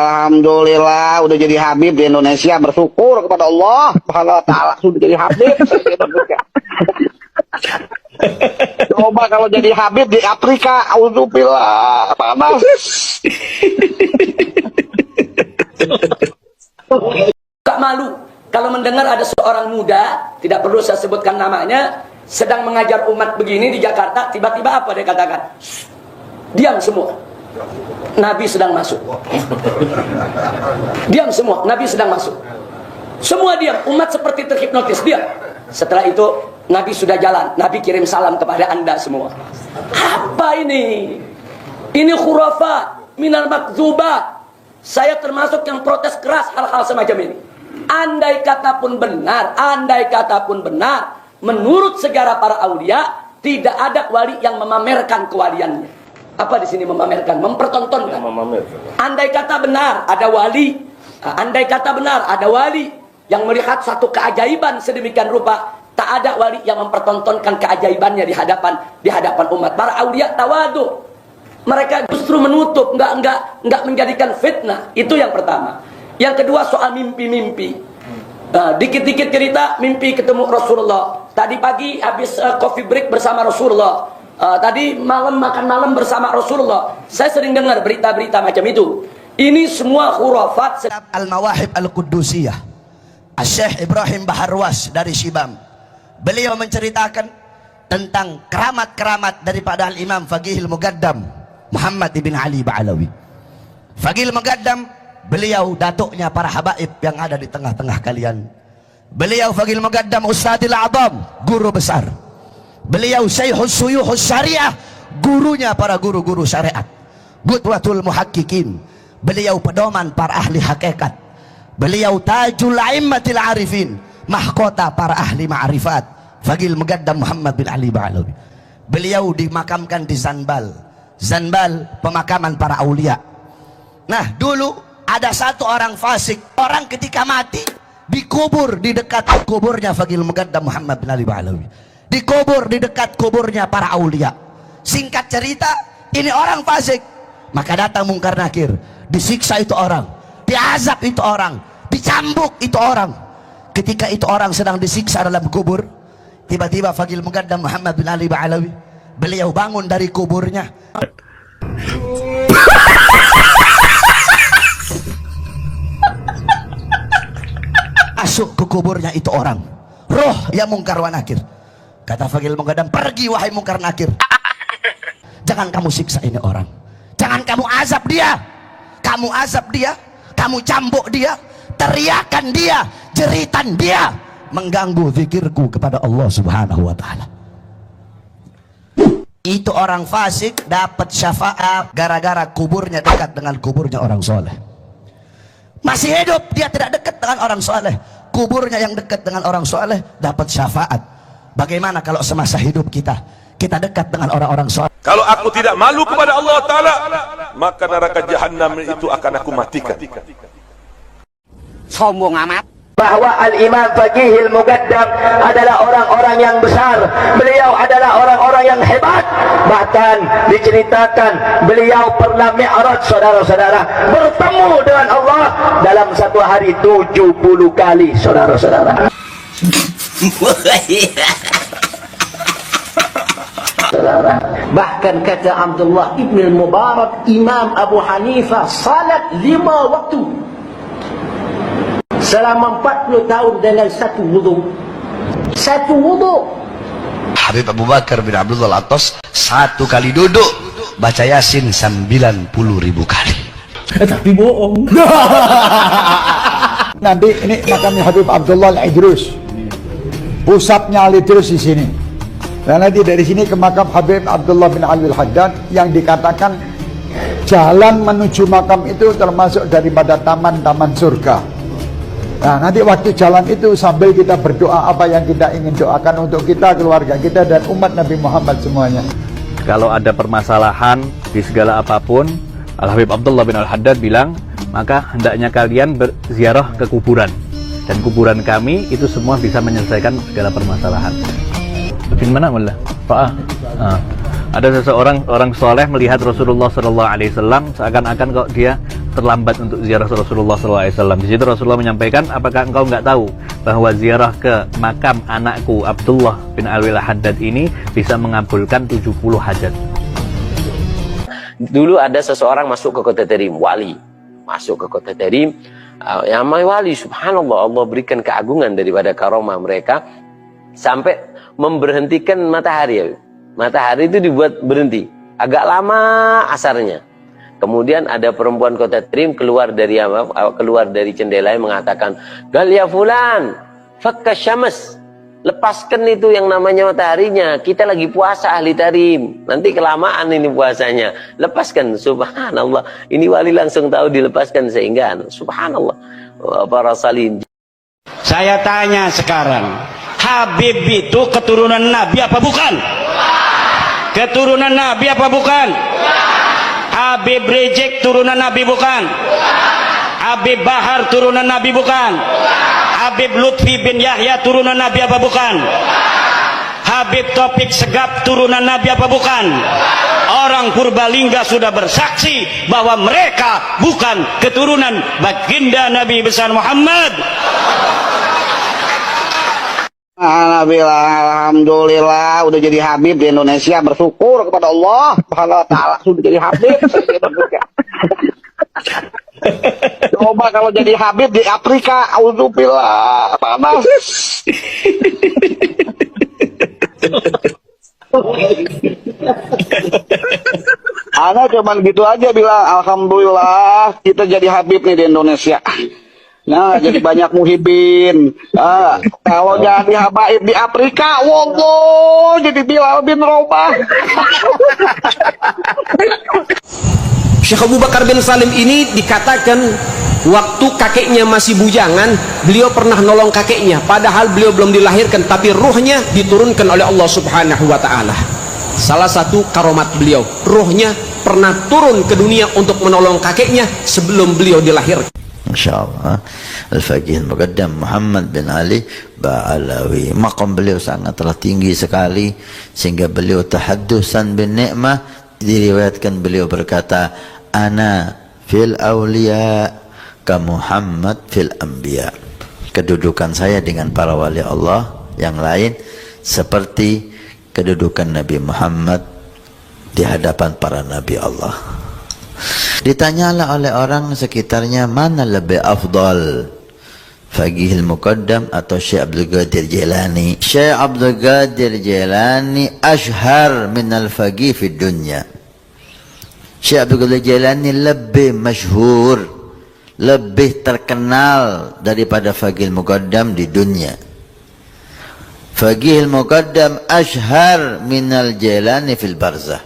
Alhamdulillah udah jadi Habib di Indonesia, bersyukur kepada Allah Subhanahu wa taala sudah jadi Habib. Coba kalau jadi Habib di Afrika, auzubillah, panas. Gak malu kalau mendengar ada seorang muda, tidak perlu saya sebutkan namanya, sedang mengajar umat begini di Jakarta, tiba-tiba apa dia katakan? Diam semua. Nabi sedang masuk. Diam semua, Nabi sedang masuk. Semua diam, umat seperti terhipnotis, diam. Setelah itu Nabi sudah jalan, Nabi kirim salam kepada anda semua. Apa ini? Ini khurafat, minal makdzubah. Saya termasuk yang protes keras hal-hal semacam ini. Andai kata pun benar, menurut sejarah para aulia, tidak ada wali yang memamerkan kewaliannya. Apa di sini memamerkan? Mempertontonkan. Andai kata benar ada wali, yang melihat satu keajaiban sedemikian rupa, tak ada wali yang mempertontonkan keajaibannya di hadapan umat. Para aulia tawadu. Mereka justru menutup, enggak menjadikan fitnah. Itu yang pertama. Yang kedua soal mimpi-mimpi. Dikit-dikit cerita mimpi ketemu Rasulullah. Tadi pagi habis coffee break bersama Rasulullah. Tadi malam makan malam bersama Rasulullah. Saya sering dengar berita-berita macam itu. Ini semua khurafat. Al-Mawahib Al-Quddusiyah, Syekh Ibrahim Baharwas dari Shibam. Beliau menceritakan tentang keramat-keramat daripada Al-Imam Faqihil Muqaddam Muhammad ibn Ali Ba'alawi. Faqihil Muqaddam, beliau datuknya para habaib yang ada di tengah-tengah kalian. Beliau Faqihil Muqaddam Ustadzil A'zam, guru besar. Beliau Syekhus Suyuhus Syariah, gurunya para guru-guru syariat. Qudwatul Muhaqqiqin, beliau pedoman para ahli hakikat. Beliau Tajul A'immatil Arifin, mahkota para ahli ma'rifat. Faqihil Muqaddam Muhammad bin Ali Ba'alawi. Beliau dimakamkan di Zanbal. Zanbal pemakaman para aulia. Nah, dulu ada satu orang fasik, orang ketika mati dikubur di dekat kuburnya Faqihil Muqaddam Muhammad bin Ali Ba'alawi. Dikubur di dekat kuburnya para aulia. Singkat cerita, ini orang fasik. Maka datang Mungkar Nakir, disiksa itu orang, diazab itu orang, dicambuk itu orang. Ketika itu orang sedang disiksa dalam kubur, tiba-tiba Faqihil Muqaddam Muhammad bin Ali Ba'alawi, beliau bangun dari kuburnya. Masuk ke kuburnya itu orang, roh yang Mungkar wa Nakir. Kata Faqihil Muqaddam, pergi wahai Mungkar Nakir, jangan kamu siksa ini orang, jangan kamu azab dia, kamu cambuk dia, teriakan dia, jeritan dia, mengganggu zikirku kepada Allah Subhanahu wa taala. Itu orang fasik dapat syafaat gara-gara kuburnya dekat dengan kuburnya orang soleh. Masih hidup dia tidak dekat dengan orang soleh, kuburnya yang dekat dengan orang soleh dapat syafaat. Bagaimana kalau semasa hidup kita dekat dengan orang-orang soleh? Kalau aku tidak malu kepada Allah Ta'ala, maka neraka jahanam itu akan aku matikan. Sombong amat. Bahwa Al-Imam Faqihil Muqaddam adalah orang-orang yang besar. Beliau adalah orang-orang yang hebat. Bahkan diceritakan beliau pernah mi'raj, saudara-saudara, bertemu dengan Allah dalam satu hari 70 kali, saudara-saudara. Bahkan kata Abdullah ibn al-Mubarak, Imam Abu Hanifah salat 5 waktu selama 40 tahun dengan satu wudu. Habib Abu Bakar bin Abdullah Al-Attas satu kali duduk baca Yasin 90.000 kali. Tapi bohong. Nanti ini makamnya Habib Abdullah Al-Idrus, pusatnya Al-Idrus di sini. Dan nanti dari sini ke makam Habib Abdullah bin Ali Al-Haddad, yang dikatakan jalan menuju makam itu termasuk daripada taman-taman surga. Nah, nanti waktu jalan itu sambil kita berdoa apa yang kita ingin doakan untuk kita, keluarga kita, dan umat Nabi Muhammad semuanya. Kalau ada permasalahan di segala apapun, Al-Habib Abdullah bin Al-Haddad bilang, maka hendaknya kalian berziarah ke kuburan. Dan kuburan kami itu semua bisa menyelesaikan segala permasalahan. Di mana mullah? Pak. Ada seseorang orang soleh melihat Rasulullah SAW seakan-akan kok dia terlambat untuk ziarah Rasulullah SAW. Di situ Rasulullah menyampaikan, apakah engkau nggak tahu bahwa ziarah ke makam anakku Abdullah bin Alwi Al-Haddad ini bisa mengabulkan 70 hajat. Dulu ada seseorang masuk ke kota Tarim, wali. Masuk ke kota Tarim, yang wali, subhanallah, Allah berikan keagungan daripada karomah mereka, sampai memberhentikan matahari. Matahari itu dibuat berhenti. Agak lama asarnya. Kemudian ada perempuan kota Tarim keluar dari jendela yang mengatakan, "Gal ya fulan, fakka syams." Lepaskan itu yang namanya mataharinya. Kita lagi puasa ahli Tarim. Nanti kelamaan ini puasanya. Lepaskan. Subhanallah. Ini wali langsung tahu dilepaskan sehingga subhanallah. Para salin. Saya tanya sekarang, Habib itu keturunan Nabi apa bukan? Keturunan Nabi apa bukan? Habib Rizik turunan Nabi bukan? Habib Bahar turunan Nabi bukan? Habib Lutfi bin Yahya turunan Nabi apa bukan? Habib Taufik Segaf turunan Nabi apa bukan? Orang Purbalingga sudah bersaksi bahwa mereka bukan keturunan baginda Nabi besar Muhammad. Alhamdulillah udah jadi Habib di Indonesia, bersyukur kepada Allah Subhanahu wa taala sudah jadi Habib di Indonesia. Coba kalau jadi Habib di Afrika, auzubillah, panas. Ana cuman gitu aja bilang, alhamdulillah kita jadi Habib nih di Indonesia. Nah, jadi banyak muhibin. Kalau jadi habaib di Afrika, wallah, jadi Bilal bin Rabah. Syekh Abu Bakar bin Salim ini dikatakan waktu kakeknya masih bujangan, beliau pernah nolong kakeknya, padahal beliau belum dilahirkan, tapi ruhnya diturunkan oleh Allah Subhanahu wa taala. Salah satu karomat beliau, ruhnya pernah turun ke dunia untuk menolong kakeknya sebelum beliau dilahirkan. InsyaAllah Al-Faqih Al-Muqaddam Muhammad bin Ali Ba'alawi, maqam beliau sangatlah tinggi sekali sehingga beliau tahaddusan bin ni'mah. Diriwayatkan beliau berkata, ana fil awliya ka Muhammad fil anbiya. Kedudukan saya dengan para wali Allah yang lain seperti kedudukan Nabi Muhammad di hadapan para nabi Allah. Ditanyalah oleh orang sekitarnya, mana lebih afdal, Faqih Al-Muqaddam atau Syekh Abdul Qadir Jilani? Syekh Abdul Qadir Jilani ashhar min al-faqih fi dunya. Syekh Abdul Qadir Jilani lebih masyhur, lebih terkenal daripada Faqih Al-Muqaddam di dunia. Faqih Al-Muqaddam ashhar min al-Jilani fil barzah.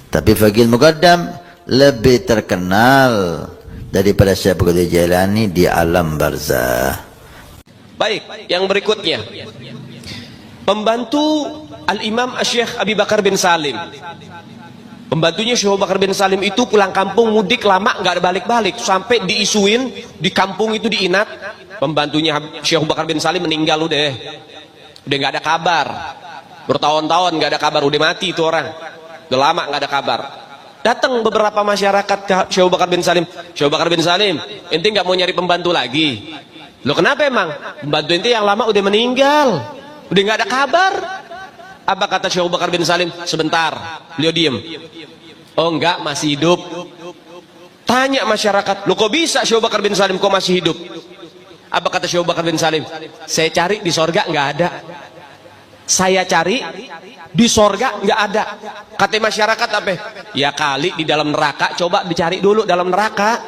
Tapi Faqih Al-Muqaddam lebih terkenal daripada Syekh Abdul Qadir Jailani di alam barzah. Baik, yang berikutnya, pembantu Al-Imam Syekh Abi Bakar bin Salim. Pembantunya Syekh Abu Bakar bin Salim itu pulang kampung mudik lama nggak ada balik-balik, sampai diisuin di kampung itu diinat, pembantunya Syekh Abu Bakar bin Salim meninggal udah nggak ada kabar, bertahun-tahun nggak ada kabar, udah mati itu orang, udah lama nggak ada kabar. Datang beberapa masyarakat ke Syekh Abu Bakar bin Salim, Syekh Abu Bakar bin Salim, ente nggak mau nyari pembantu lagi? Lo kenapa emang? Pembantu ente yang lama udah meninggal, udah nggak ada kabar. Apa kata Syekh Abu Bakar bin Salim? Sebentar, beliau diem. Oh enggak, masih hidup. Tanya masyarakat, lo kok bisa Syekh Abu Bakar bin Salim kok masih hidup? Apa kata Syekh Abu Bakar bin Salim? Saya cari di sorga nggak ada. Saya cari di sorga nggak ada. Kata masyarakat apa? Ya kali di dalam neraka, coba dicari dulu dalam neraka.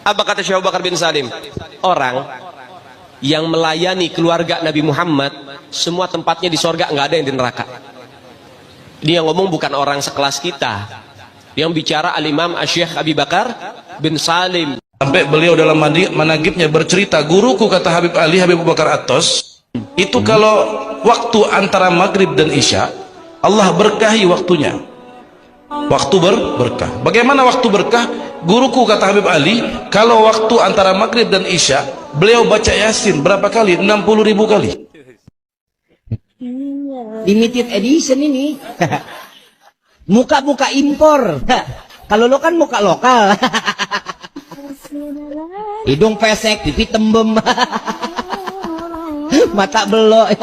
Apa kata Syekh Abu Bakar bin Salim? Orang yang melayani keluarga Nabi Muhammad, semua tempatnya di sorga, nggak ada yang di neraka. Dia ngomong bukan orang sekelas kita. Yang bicara Al-Imam Syekh Abi Bakar bin Salim. Sampai beliau dalam manaqibnya bercerita, guruku kata Habib Ali, Habib Abu Bakar Atos, itu kalau waktu antara maghrib dan isya, Allah berkahi waktunya. Waktu berkah. Bagaimana waktu berkah? Guruku kata Habib Ali, kalau waktu antara maghrib dan isya, beliau baca Yasin berapa kali? 60.000 kali. Limited edition ini. Muka-muka impor. Kalau lo kan muka lokal. Hidung pesek, pipi tembem. Mata belok.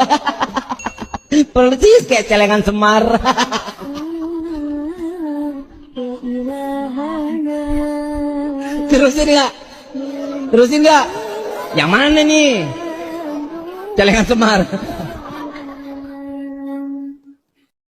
Persis kayak celengan Semar. Terusin nggak? Yang mana nih? Celengan Semar.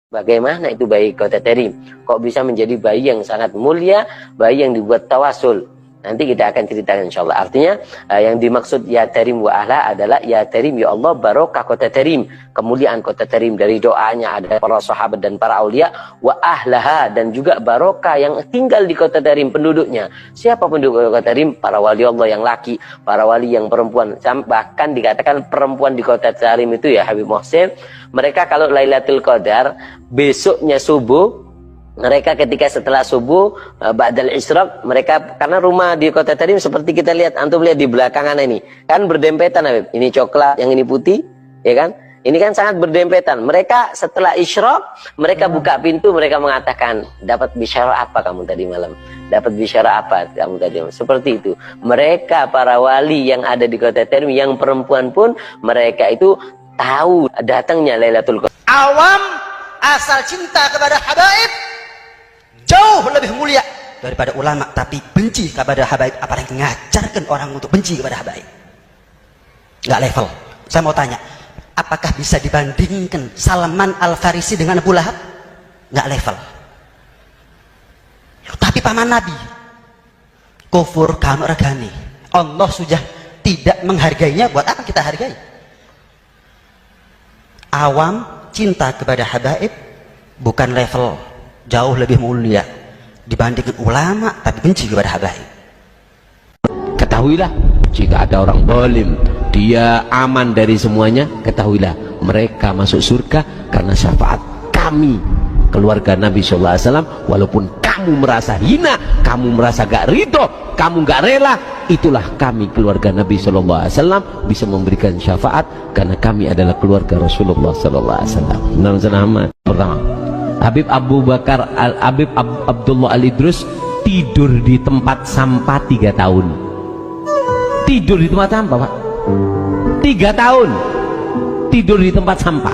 Bagaimana itu bayi kota terim? Kok bisa menjadi bayi yang sangat mulia, bayi yang dibuat tawasul? Nanti kita akan ceritakan insyaAllah. Artinya yang dimaksud ya terim wa ahla adalah ya terim ya Allah barokah kota terim, kemuliaan kota terim. Dari doanya ada para sahabat dan para aulia, wa ahlaha, dan juga barokah yang tinggal di kota terim, penduduknya. Siapa penduduk kota terim? Para wali Allah yang laki, para wali yang perempuan. Bahkan dikatakan perempuan di kota terim itu ya Habib Mohsin, mereka kalau Lailatul Qadar besoknya subuh, mereka ketika setelah subuh ba'dal isyraq, mereka karena rumah di kota Terim seperti kita lihat, antum lihat di belakangan ini kan berdempetan, Habib. Ini coklat, yang ini putih, ya kan? Ini kan sangat berdempetan. Mereka setelah isyraq, mereka buka pintu, mereka mengatakan, dapat bisyara apa kamu tadi malam? Dapat bisyara apa kamu tadi malam? Seperti itu. Mereka para wali yang ada di kota Terim, yang perempuan pun mereka itu tahu datangnya Lailatul Qadar. Awam asal cinta kepada habaib jauh lebih mulia daripada ulama, tapi benci kepada habaib, apalagi ngajarkan orang untuk benci kepada habaib. Nggak level. Saya mau tanya, apakah bisa dibandingkan Salman Al-Farisi dengan Abu Lahab? Nggak level. Tapi paman Nabi kufur kanu regani, Allah sudah tidak menghargainya, buat apa kita hargai? Awam cinta kepada habaib bukan level, jauh lebih mulia dibandingkan ulama tapi benci kepada habaib. Ketahuilah, jika ada orang zalim, dia aman dari semuanya, ketahuilah mereka masuk surga karena syafaat kami, keluarga Nabi SAW. Walaupun kamu merasa hina, kamu merasa gak ridho, kamu gak rela, itulah kami, keluarga Nabi SAW, bisa memberikan syafaat karena kami adalah keluarga Rasulullah SAW. Nama pertama, Habib Abu Bakar Habib Abdullah Al-Idrus tidur di tempat sampah 3 tahun. Tidur di tempat sampah, Pak. 3 tahun tidur di tempat sampah.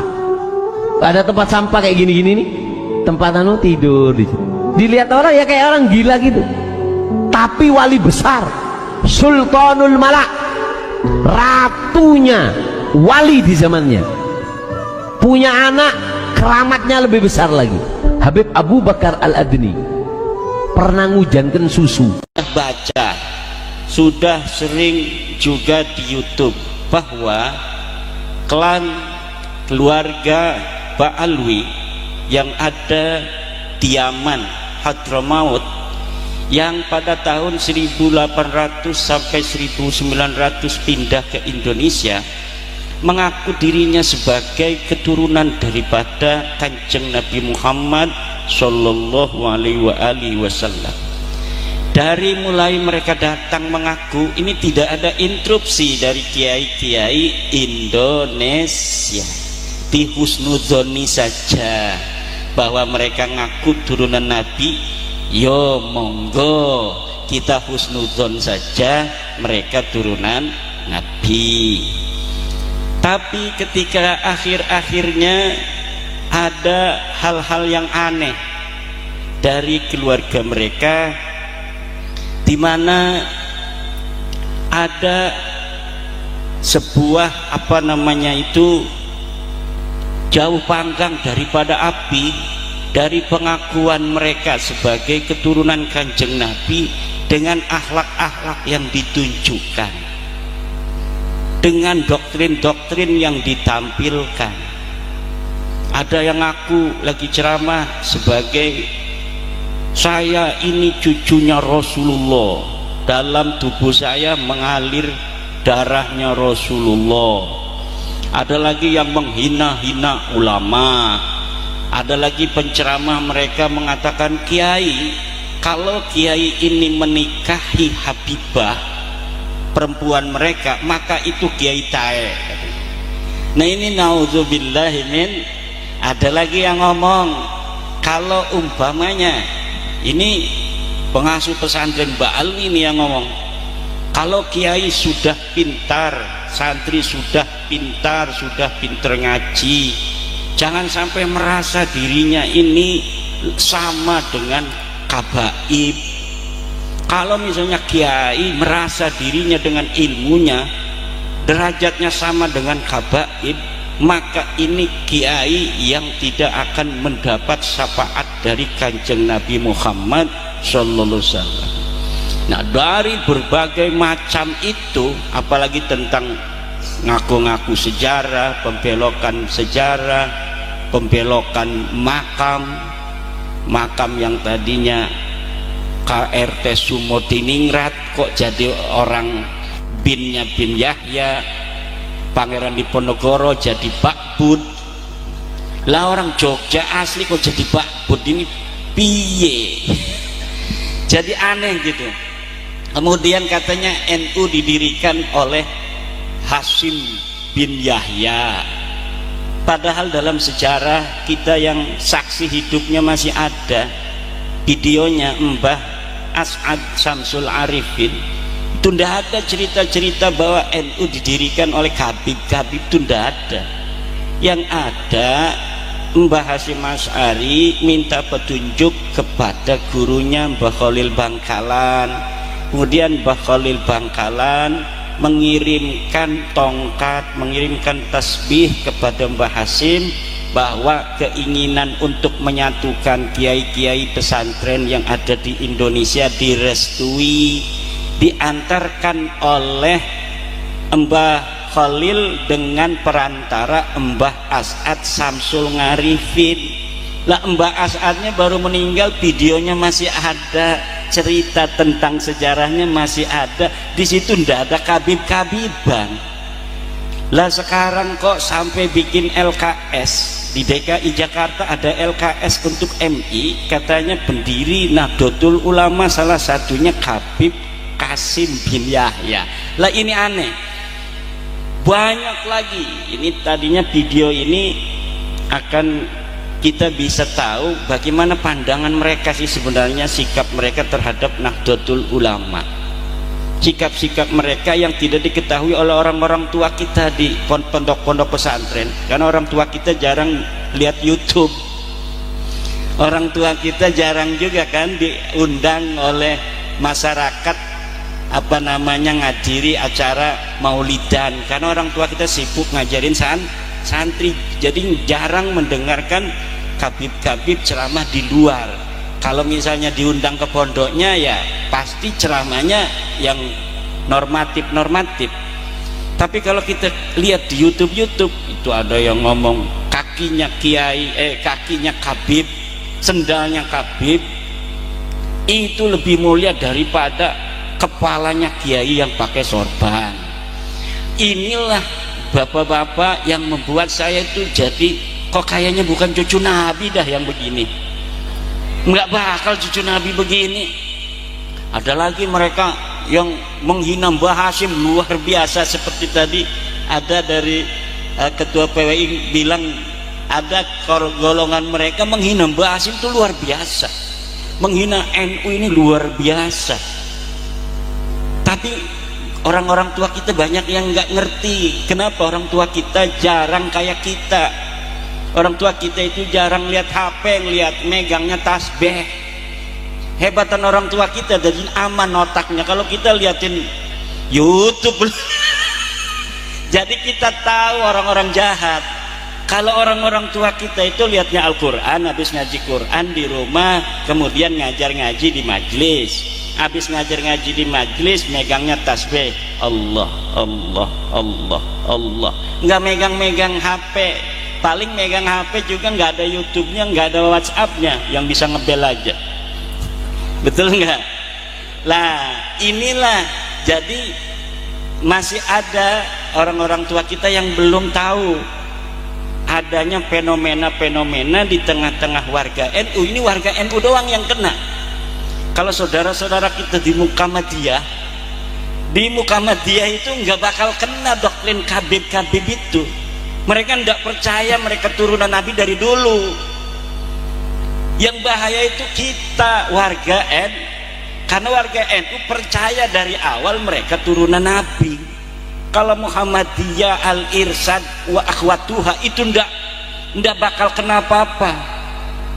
Ada tempat sampah kayak gini-gini nih, tempat tidur di situ. Dilihat orang ya kayak orang gila gitu. Tapi wali besar, Sultanul Malak, ratunya wali di zamannya, punya anak keramatnya lebih besar lagi. Habib Abu Bakar Al-Adni pernah ngujankan susu. Baca, sudah sering juga di YouTube bahwa klan keluarga Ba'alwi yang ada di Yaman, Hadramaut, yang pada tahun 1800 sampai 1900 pindah ke Indonesia, mengaku dirinya sebagai keturunan daripada Kanjeng Nabi Muhammad Sallallahu Alaihi Wasallam. Dari mulai mereka datang mengaku, ini tidak ada interupsi dari kiai-kiai Indonesia, dihusnudzoni saja bahwa mereka ngaku turunan Nabi. Yo monggo kita husnudzon saja mereka turunan Nabi. Tapi ketika akhir-akhirnya ada hal-hal yang aneh dari keluarga mereka, di mana ada sebuah jauh panggang daripada api dari pengakuan mereka sebagai keturunan Kanjeng Nabi dengan akhlak-akhlak yang ditunjukkan, dengan doktrin-doktrin yang ditampilkan. Ada yang ngaku lagi ceramah sebagai, saya ini cucunya Rasulullah, dalam tubuh saya mengalir darahnya Rasulullah. Ada lagi yang menghina-hina ulama. Ada lagi penceramah mereka mengatakan, kiai, kalau kiai ini menikahi Habibah, perempuan mereka, maka itu kiai tae. Nah ini naudzubillahimin. Ada lagi yang ngomong, kalau umpamanya ini pengasuh pesantren Mbak Alwi ini yang ngomong, kalau kiai sudah pintar, santri sudah pintar, sudah pintar ngaji, jangan sampai merasa dirinya ini sama dengan kabaib. Kalau misalnya kiai merasa dirinya dengan ilmunya derajatnya sama dengan kabaib, maka ini kiai yang tidak akan mendapat syafaat dari Kanjeng Nabi Muhammad sallallahu alaihi wasallam. Nah, dari berbagai macam itu, apalagi tentang ngaku-ngaku sejarah, pembelokan makam yang tadinya KRT Sumotiningrat kok jadi orang binnya bin Yahya, Pangeran Diponegoro jadi Bakbud. Lah orang Jogja asli kok jadi Bakbud, ini piye? Jadi aneh gitu. Kemudian katanya NU didirikan oleh Hasim bin Yahya, padahal dalam sejarah kita yang saksi hidupnya masih ada videonya Mbah As'ad Samsul Arifin. Itu tidak ada cerita-cerita bahwa NU didirikan oleh Habib itu tidak ada. Yang ada Mbah Hasyim Asy'ari minta petunjuk kepada gurunya Mbah Khalil Bangkalan. Kemudian Mbah Khalil Bangkalan mengirimkan tongkat, mengirimkan tasbih kepada Mbah Hasyim bahwa keinginan untuk menyatukan kiai-kiai pesantren yang ada di Indonesia direstui, diantarkan oleh Mbah Khalil dengan perantara Mbah As'ad Samsul Ngarifin. Lah Mbah As'adnya baru meninggal, videonya masih ada, cerita tentang sejarahnya masih ada. Di situ ndak ada kabib-kabiban. Lah sekarang kok sampai bikin LKS di DKI Jakarta, ada LKS untuk MI, katanya pendiri Nahdlatul Ulama salah satunya Habib Qasim bin Yahya. Lah ini aneh. Banyak lagi. Ini tadinya video ini akan kita bisa tahu bagaimana pandangan mereka sih sebenarnya, sikap mereka terhadap Nahdlatul Ulama, sikap-sikap mereka yang tidak diketahui oleh orang-orang tua kita di pondok-pondok pesantren, karena orang tua kita jarang lihat YouTube, orang tua kita jarang juga kan diundang oleh masyarakat ngadiri acara maulidan, karena orang tua kita sibuk ngajarin santri, jadi jarang mendengarkan kabib-kabib ceramah di luar. Kalau misalnya diundang ke pondoknya ya pasti ceramahnya yang normatif. Tapi kalau kita lihat di YouTube itu ada yang ngomong kakinya kabib, sendalnya kabib itu lebih mulia daripada kepalanya kiai yang pakai sorban. Inilah bapak-bapak yang membuat saya itu jadi kok kayaknya bukan cucu Nabi dah yang begini, nggak bakal cucu Nabi begini. Ada lagi mereka yang menghina Mbah Hasyim luar biasa, seperti tadi ada dari ketua PWI bilang ada golongan mereka menghina Mbah Hasyim itu luar biasa, menghina NU ini luar biasa. Tapi orang-orang tua kita banyak yang nggak ngerti kenapa orang tua kita jarang kayak kita. Orang tua kita itu jarang lihat HP, lihat megangnya tasbih. Hebatan orang tua kita jadi aman otaknya. Kalau kita liatin YouTube jadi kita tahu orang-orang jahat. Kalau orang-orang tua kita itu lihatnya Al-Quran, habis ngaji Quran di rumah, kemudian ngajar ngaji di majlis. Habis ngajar ngaji di majlis megangnya tasbih, Allah Allah Allah Allah, nggak megang-megang HP. Paling megang HP juga nggak ada YouTube-nya, nggak ada WhatsApp-nya, yang bisa ngebel aja. Betul nggak? Lah inilah, jadi masih ada orang-orang tua kita yang belum tahu adanya fenomena-fenomena di tengah-tengah warga NU. Ini warga NU doang yang kena. Kalau saudara-saudara kita di Muhammadiyah itu nggak bakal kena doktrin kabib-kabib itu. Mereka tidak percaya mereka turunan Nabi dari dulu. Yang bahaya itu kita warga Karena warga NU percaya dari awal mereka turunan Nabi. Kalau Muhammadiyah, Al-Irsyad wa akhwatuha itu ndak bakal kena apa-apa.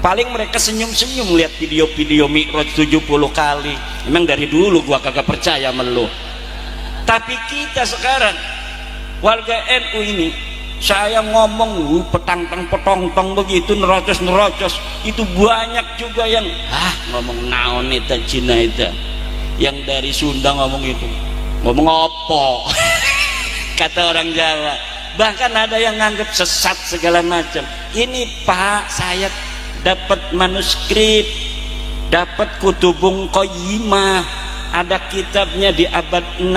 Paling mereka senyum-senyum lihat video-video Mi'raj 70 kali. Emang dari dulu gua kagak percaya sama lu. Tapi kita sekarang warga NU ini, saya ngomong petang-tang potong-tong begitu, nerocos itu banyak juga yang ngomong naon eta Cina eta, yang dari Sunda ngomong itu, ngomong opo kata orang Jawa, bahkan ada yang nganggap sesat segala macam. Ini Pak, saya dapat manuskrip, dapat Kutubung Qayyimah, ada kitabnya di abad 6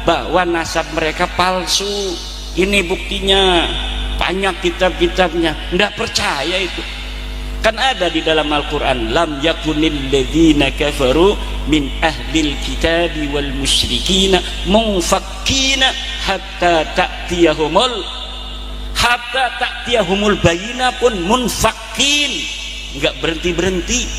bahwa nasab mereka palsu. Ini buktinya, banyak kitab-kitabnya. Nggak percaya itu. Kan ada di dalam Al-Quran, lam yakunil ladzina kafaru min ahlil kitabi wal musyrikina munfakkina hatta ta'tiyahumul bayina pun munfakkin, nggak berhenti-berhenti.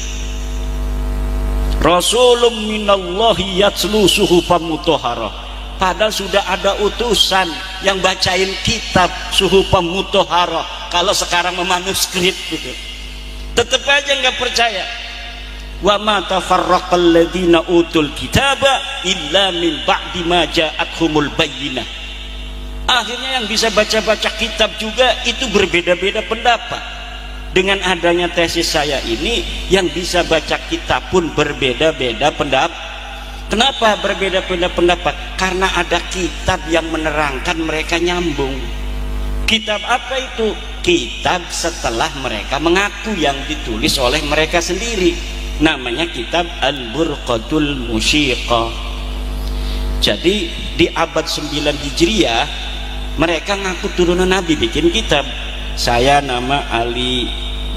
Rasulun minallahi yatslu suhufan mutahharah. Padahal sudah ada utusan yang bacain kitab suhufan mutahharah. Kalau sekarang memanuskrip gitu, tetap aja nggak percaya. Wa ma tafarraqal ladzina utul kitaba illa min ba'di ma ja'athumul bayyinah. Akhirnya yang bisa baca-baca kitab juga itu berbeda-beda pendapat. Dengan adanya tesis saya ini, yang bisa baca kitab pun berbeda-beda pendapat. Kenapa berbeda-beda pendapat? Karena ada kitab yang menerangkan mereka nyambung. Kitab apa itu? Kitab setelah mereka mengaku, yang ditulis oleh mereka sendiri. Namanya kitab Al-Burqatul Musyiqah. Jadi di abad 9 Hijriah mereka ngaku turunan Nabi, bikin kitab. Saya nama Ali,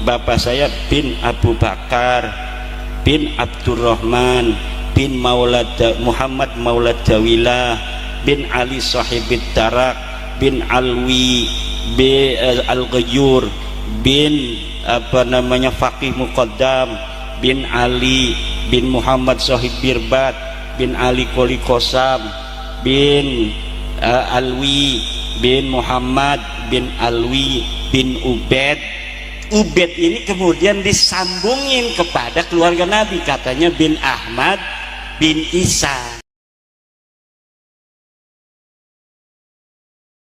bapak saya bin Abu Bakar bin Abdurrahman bin Muhammad Maulad Jawilah bin Ali Sahibit Tarak bin Alwi bin Al-Ghayur bin Faqih Muqaddam bin Ali bin Muhammad Sahib Birbat bin Ali Koli Kosam bin Alwi bin Muhammad bin Alwi bin Ubed. Ubed ini kemudian disambungin kepada keluarga Nabi, katanya bin Ahmad bin Isa.